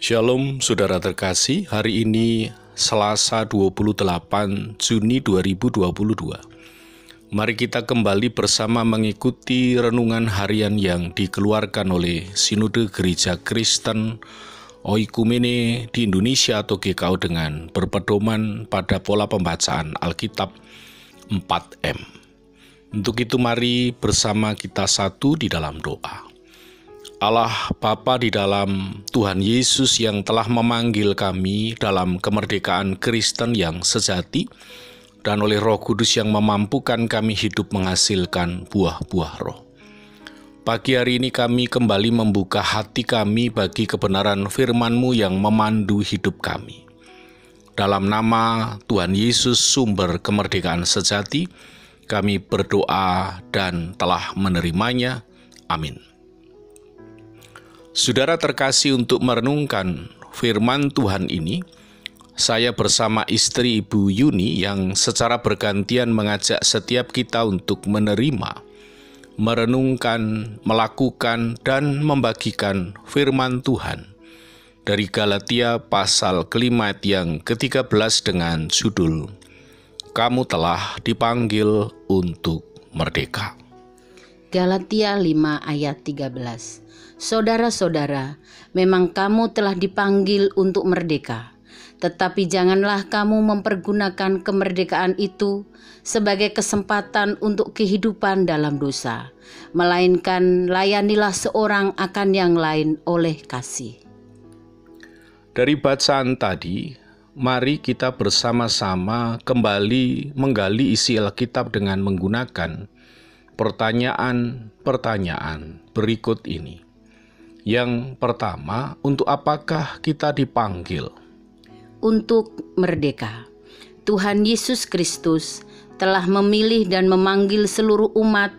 Shalom saudara terkasih, hari ini Selasa 28 Juni 2022. Mari kita kembali bersama mengikuti renungan harian yang dikeluarkan oleh Sinode Gereja Kristen Oikumene di Indonesia atau GKO dengan berpedoman pada pola pembacaan Alkitab 4M. Untuk itu mari bersama kita satu di dalam doa. Allah Bapa di dalam Tuhan Yesus yang telah memanggil kami dalam kemerdekaan Kristen yang sejati dan oleh Roh Kudus yang memampukan kami hidup menghasilkan buah-buah roh. Pagi hari ini kami kembali membuka hati kami bagi kebenaran firman-Mu yang memandu hidup kami. Dalam nama Tuhan Yesus sumber kemerdekaan sejati, kami berdoa dan telah menerimanya. Amin. Saudara terkasih, untuk merenungkan firman Tuhan ini, saya bersama istri Ibu Yuni yang secara bergantian mengajak setiap kita untuk menerima, merenungkan, melakukan, dan membagikan firman Tuhan dari Galatia pasal kelima yang ke-13 dengan judul Kamu telah dipanggil untuk merdeka. Galatia 5 ayat 13. Saudara-saudara, memang kamu telah dipanggil untuk merdeka, tetapi janganlah kamu mempergunakan kemerdekaan itu sebagai kesempatan untuk kehidupan dalam dosa, melainkan layanilah seorang akan yang lain oleh kasih. Dari bacaan tadi, mari kita bersama-sama kembali menggali isi Alkitab dengan menggunakan pertanyaan-pertanyaan berikut ini. Yang pertama, untuk apakah kita dipanggil? Untuk merdeka. Tuhan Yesus Kristus telah memilih dan memanggil seluruh umat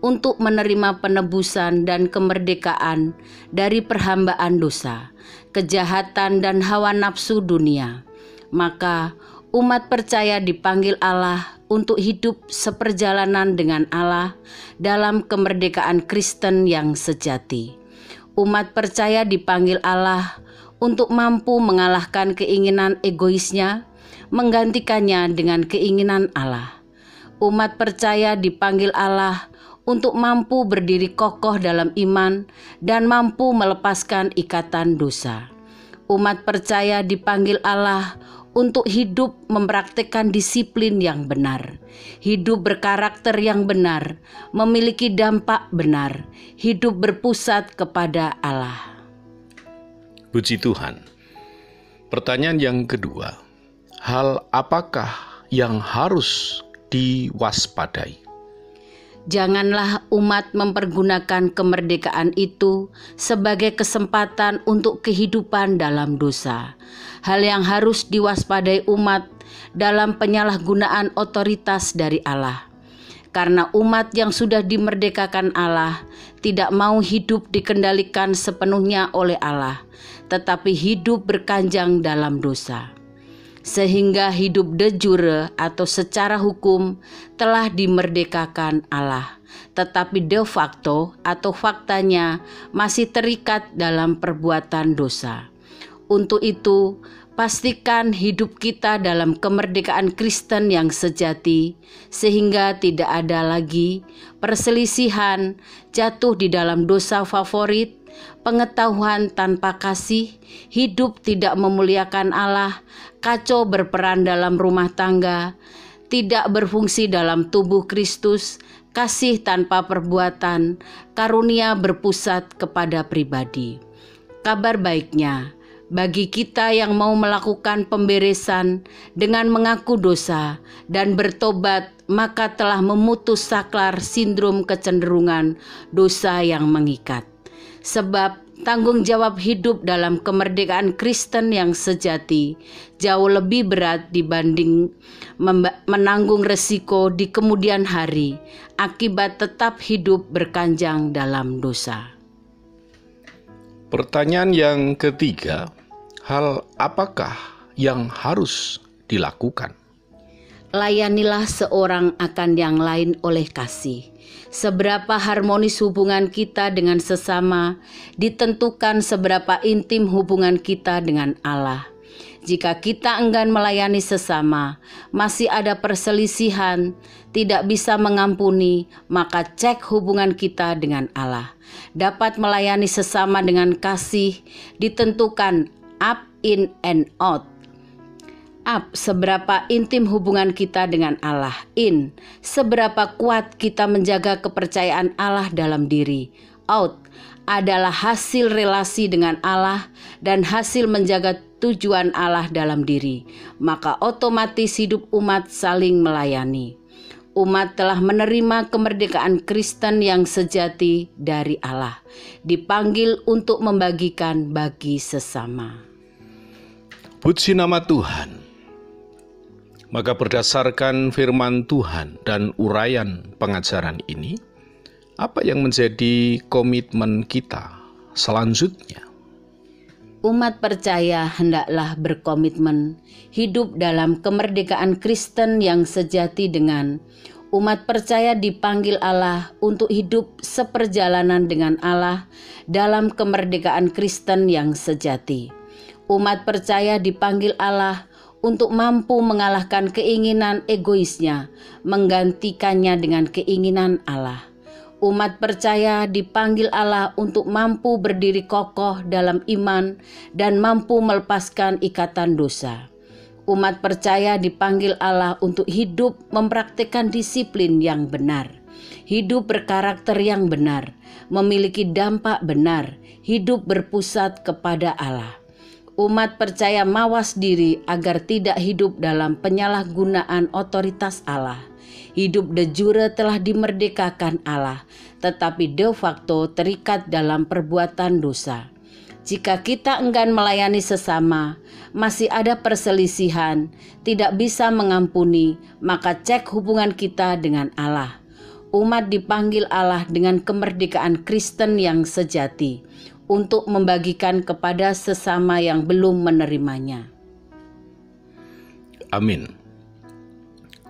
untuk menerima penebusan dan kemerdekaan dari perhambaan dosa, kejahatan dan hawa nafsu dunia. Maka umat percaya dipanggil Allah untuk hidup seperjalanan dengan Allah dalam kemerdekaan Kristen yang sejati. Umat percaya dipanggil Allah untuk mampu mengalahkan keinginan egoisnya, menggantikannya dengan keinginan Allah. Umat percaya dipanggil Allah untuk mampu berdiri kokoh dalam iman dan mampu melepaskan ikatan dosa. Umat percaya dipanggil Allah untuk hidup mempraktikkan disiplin yang benar, hidup berkarakter yang benar, memiliki dampak benar, hidup berpusat kepada Allah. Puji Tuhan. Pertanyaan yang kedua, hal apakah yang harus diwaspadai? Janganlah umat mempergunakan kemerdekaan itu sebagai kesempatan untuk kehidupan dalam dosa. Hal yang harus diwaspadai umat dalam penyalahgunaan otoritas dari Allah. Karena umat yang sudah dimerdekakan Allah tidak mau hidup dikendalikan sepenuhnya oleh Allah, tetapi hidup berkanjang dalam dosa. Sehingga hidup de jure atau secara hukum telah dimerdekakan Allah, tetapi de facto atau faktanya masih terikat dalam perbuatan dosa. Untuk itu, pastikan hidup kita dalam kemerdekaan Kristen yang sejati, sehingga tidak ada lagi perselisihan, jatuh di dalam dosa favorit, pengetahuan tanpa kasih, hidup tidak memuliakan Allah, kacau berperan dalam rumah tangga, tidak berfungsi dalam tubuh Kristus, kasih tanpa perbuatan, karunia berpusat kepada pribadi. Kabar baiknya, bagi kita yang mau melakukan pemberesan dengan mengaku dosa dan bertobat, maka telah memutus saklar sindrom kecenderungan dosa yang mengikat. Sebab tanggung jawab hidup dalam kemerdekaan Kristen yang sejati jauh lebih berat dibanding menanggung resiko di kemudian hari akibat tetap hidup berkanjang dalam dosa. Pertanyaan yang ketiga, hal apakah yang harus dilakukan? Layanilah seorang akan yang lain oleh kasih. Seberapa harmonis hubungan kita dengan sesama ditentukan seberapa intim hubungan kita dengan Allah. Jika kita enggan melayani sesama, masih ada perselisihan, tidak bisa mengampuni, maka cek hubungan kita dengan Allah. Dapat melayani sesama dengan kasih ditentukan up, in, and out. Up, seberapa intim hubungan kita dengan Allah. In, seberapa kuat kita menjaga kepercayaan Allah dalam diri. Out, adalah hasil relasi dengan Allah dan hasil menjaga tujuan Allah dalam diri. Maka otomatis hidup umat saling melayani. Umat telah menerima kemerdekaan Kristen yang sejati dari Allah. Dipanggil untuk membagikan bagi sesama. Puji nama Tuhan. Maka berdasarkan firman Tuhan dan uraian pengajaran ini, apa yang menjadi komitmen kita selanjutnya? Umat percaya hendaklah berkomitmen hidup dalam kemerdekaan Kristen yang sejati dengan umat percaya dipanggil Allah untuk hidup seperjalanan dengan Allah dalam kemerdekaan Kristen yang sejati. Umat percaya dipanggil Allah untuk mampu mengalahkan keinginan egoisnya, menggantikannya dengan keinginan Allah. Umat percaya dipanggil Allah untuk mampu berdiri kokoh dalam iman dan mampu melepaskan ikatan dosa. Umat percaya dipanggil Allah untuk hidup mempraktikkan disiplin yang benar, hidup berkarakter yang benar, memiliki dampak benar, hidup berpusat kepada Allah. Umat percaya mawas diri agar tidak hidup dalam penyalahgunaan otoritas Allah. Hidup de jure telah dimerdekakan Allah, tetapi de facto terikat dalam perbuatan dosa. Jika kita enggan melayani sesama, masih ada perselisihan, tidak bisa mengampuni, maka cek hubungan kita dengan Allah. Umat dipanggil Allah dengan kemerdekaan Kristen yang sejati untuk membagikan kepada sesama yang belum menerimanya. Amin.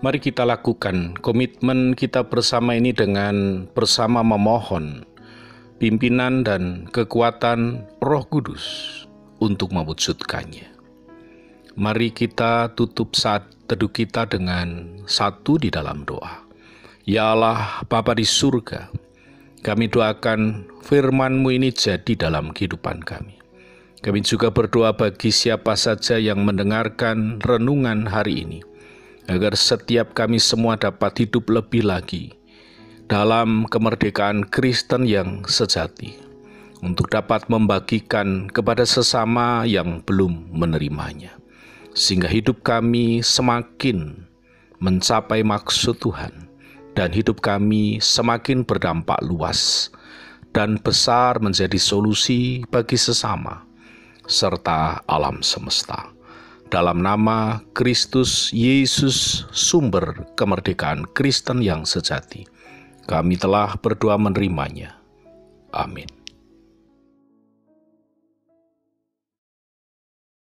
Mari kita lakukan komitmen kita bersama ini dengan bersama memohon pimpinan dan kekuatan Roh Kudus untuk mewujudkannya. Mari kita tutup saat teduh kita dengan satu di dalam doa. Ya Allah, Bapa di surga, kami doakan firman-Mu ini jadi dalam kehidupan kami. Kami juga berdoa bagi siapa saja yang mendengarkan renungan hari ini, agar setiap kami semua dapat hidup lebih lagi dalam kemerdekaan Kristen yang sejati, untuk dapat membagikan kepada sesama yang belum menerimanya, sehingga hidup kami semakin mencapai maksud Tuhan, dan hidup kami semakin berdampak luas dan besar menjadi solusi bagi sesama, serta alam semesta. Dalam nama Kristus Yesus, sumber kemerdekaan Kristen yang sejati, kami telah berdoa menerimanya. Amin.